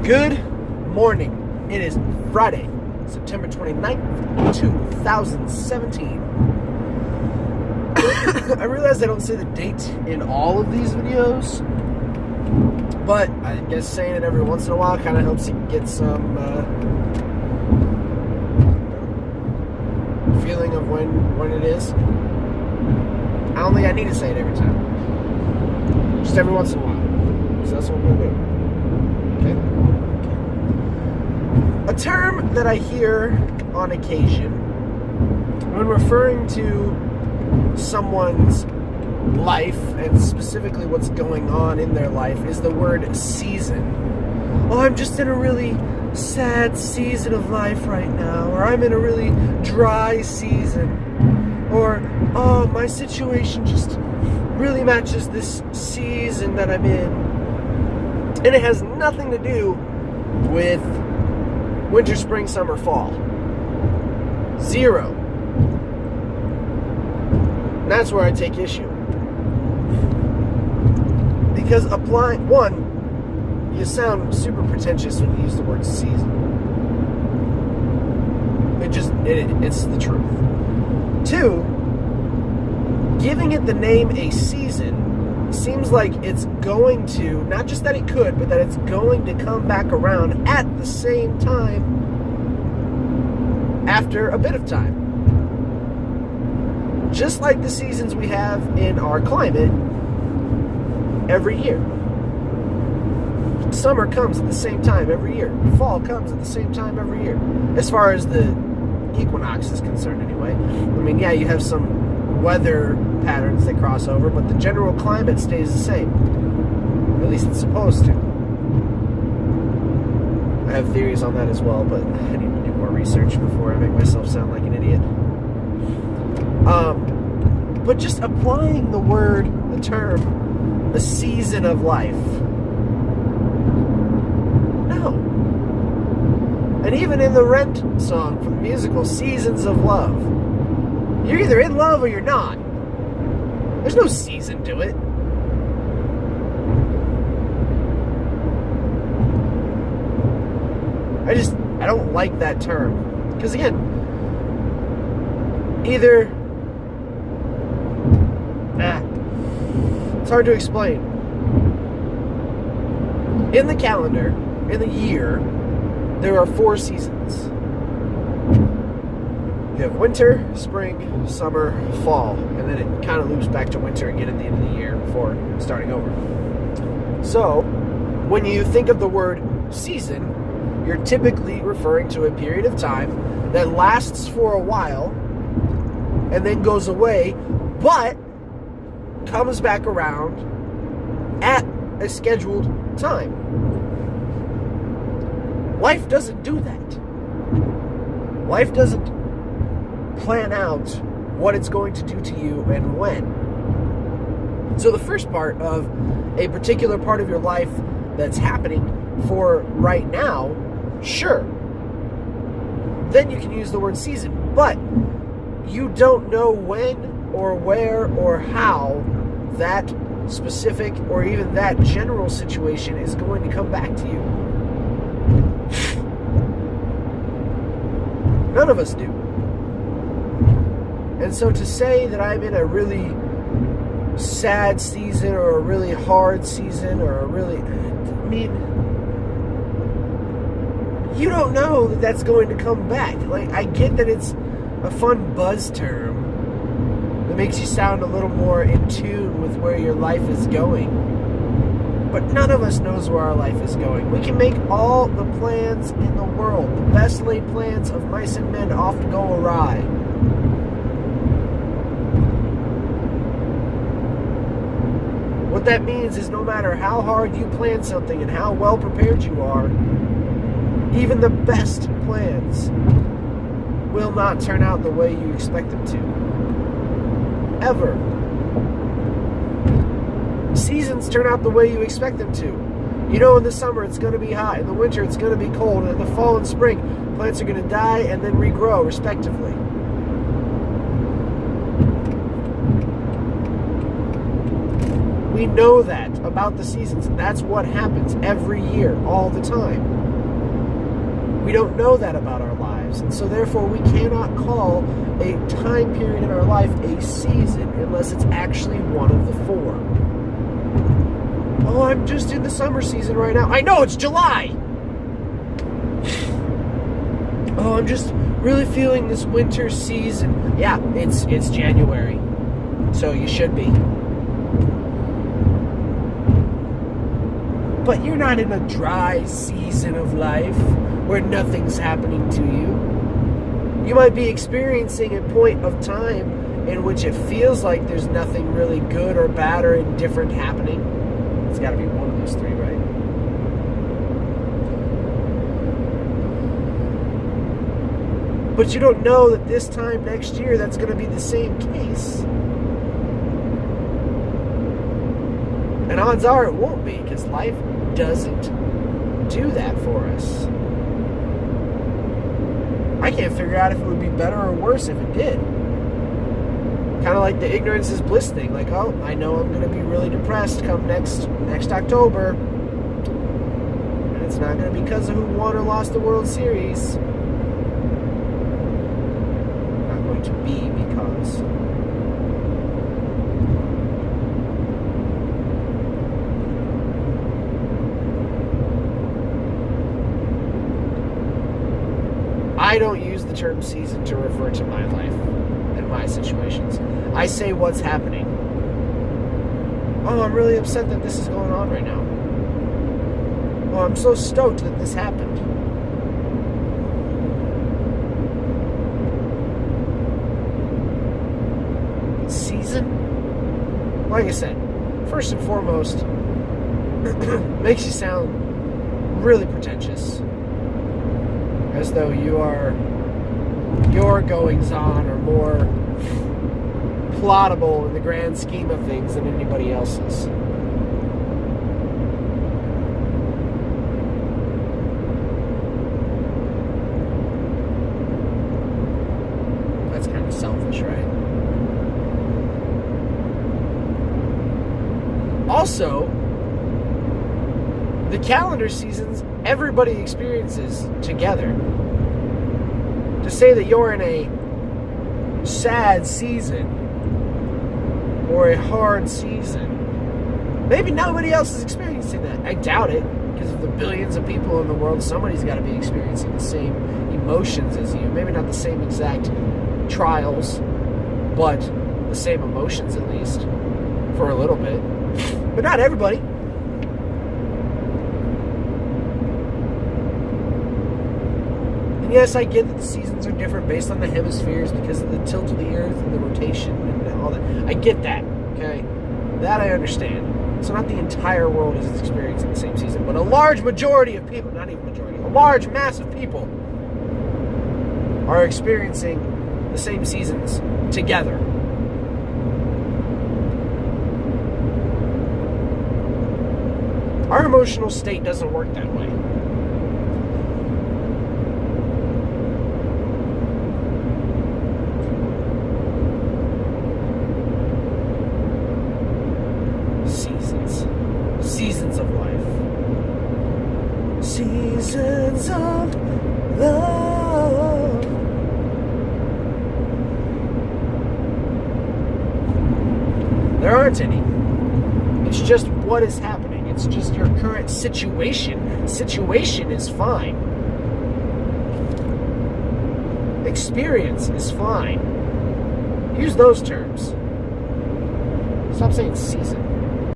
Good morning. It is Friday, September 29th, 2017. I realize I don't say the date in all of these videos, but I guess saying it every once in a while kind of helps you get some feeling of when it is. I don't think I need to say it every time. Just every once in a while. So that's what we're going to do. Okay? A term that I hear on occasion when referring to someone's life, and specifically what's going on in their life, is the word season. Oh, I'm just in a really sad season of life right now, or I'm in a really dry season, or oh, my situation just really matches this season that I'm in. And it has nothing to do with winter, spring, summer, fall. Zero. And that's where I take issue. Because you sound super pretentious when you use the word season. It's the truth. Two, giving it the name a season seems like it's going to, not just that it could, but that it's going to come back around at the same time after a bit of time. Just like the seasons we have in our climate every year. Summer comes at the same time every year. Fall comes at the same time every year. As far as the equinox is concerned anyway. I mean, yeah, you have some weather patterns that cross over, but the general climate stays the same. At least it's supposed to. I have theories on that as well, but I need to do more research before I make myself sound like an idiot. But just applying the term, the season of life. No. And even in the Rent song from the musical Seasons of Love, you're either in love or you're not. There's no season to it. I don't like that term. Because again, it's hard to explain. In the calendar, in the year, there are 4 seasons. You have winter, spring, summer, fall, and then it kind of loops back to winter again at the end of the year before starting over. So, when you think of the word season, you're typically referring to a period of time that lasts for a while and then goes away, but comes back around at a scheduled time. Life doesn't do that. Life doesn't plan out what it's going to do to you and when. So the first part of a particular part of your life that's happening for right now, sure, then you can use the word season, but you don't know when or where or how that specific or even that general situation is going to come back to you. None of us do. And so to say that I'm in a really sad season or a really hard season or you don't know that that's going to come back. Like, I get that it's a fun buzz term that makes you sound a little more in tune with where your life is going. But none of us knows where our life is going. We can make all the plans in the world. The best laid plans of mice and men often go awry. What that means is no matter how hard you plan something and how well prepared you are, even the best plans will not turn out the way you expect them to. Ever. Seasons turn out the way you expect them to. You know, in the summer it's going to be hot, in the winter it's going to be cold, and in the fall and spring plants are going to die and then regrow respectively. We know that about the seasons. That's what happens every year, all the time. We don't know that about our lives. And so therefore we cannot call a time period in our life a season unless it's actually one of the four. Oh, I'm just in the summer season right now. I know, it's July! Oh, I'm just really feeling this winter season. Yeah, it's January. So you should be. But you're not in a dry season of life where nothing's happening to you. You might be experiencing a point of time in which it feels like there's nothing really good or bad or indifferent happening. It's got to be one of those three, right? But you don't know that this time next year that's going to be the same case. And odds are it won't be, because life doesn't do that for us. I can't figure out if it would be better or worse if it did. Kind of like the ignorance is bliss thing. Like, oh, I know I'm going to be really depressed come next October. And it's not going to be because of who won or lost the World Series. Not going to be because. I don't use the term season to refer to my life and my situations. I say what's happening. Oh, I'm really upset that this is going on right now. Oh, I'm so stoked that this happened. Season? Like I said, first and foremost, makes you sound really pretentious. As though your goings-on are more plottable in the grand scheme of things than anybody else's. That's kind of selfish, right? Also, the calendar seasons everybody experiences together. To say that you're in a sad season or a hard season, maybe nobody else is experiencing that. I doubt it, because of the billions of people in the world, somebody's got to be experiencing the same emotions as you. Maybe not the same exact trials, but the same emotions at least, for a little bit. But not everybody. Yes, I get that the seasons are different based on the hemispheres because of the tilt of the earth and the rotation and all that. I get that, okay? That I understand. So not the entire world is experiencing the same season, but a large majority of people, not even majority, a large mass of people are experiencing the same seasons together. Our emotional state doesn't work that way. Seasons of life. Seasons of love. There aren't any. It's just what is happening. It's just your current situation. Situation is fine. Experience is fine. Use those terms. Stop saying season.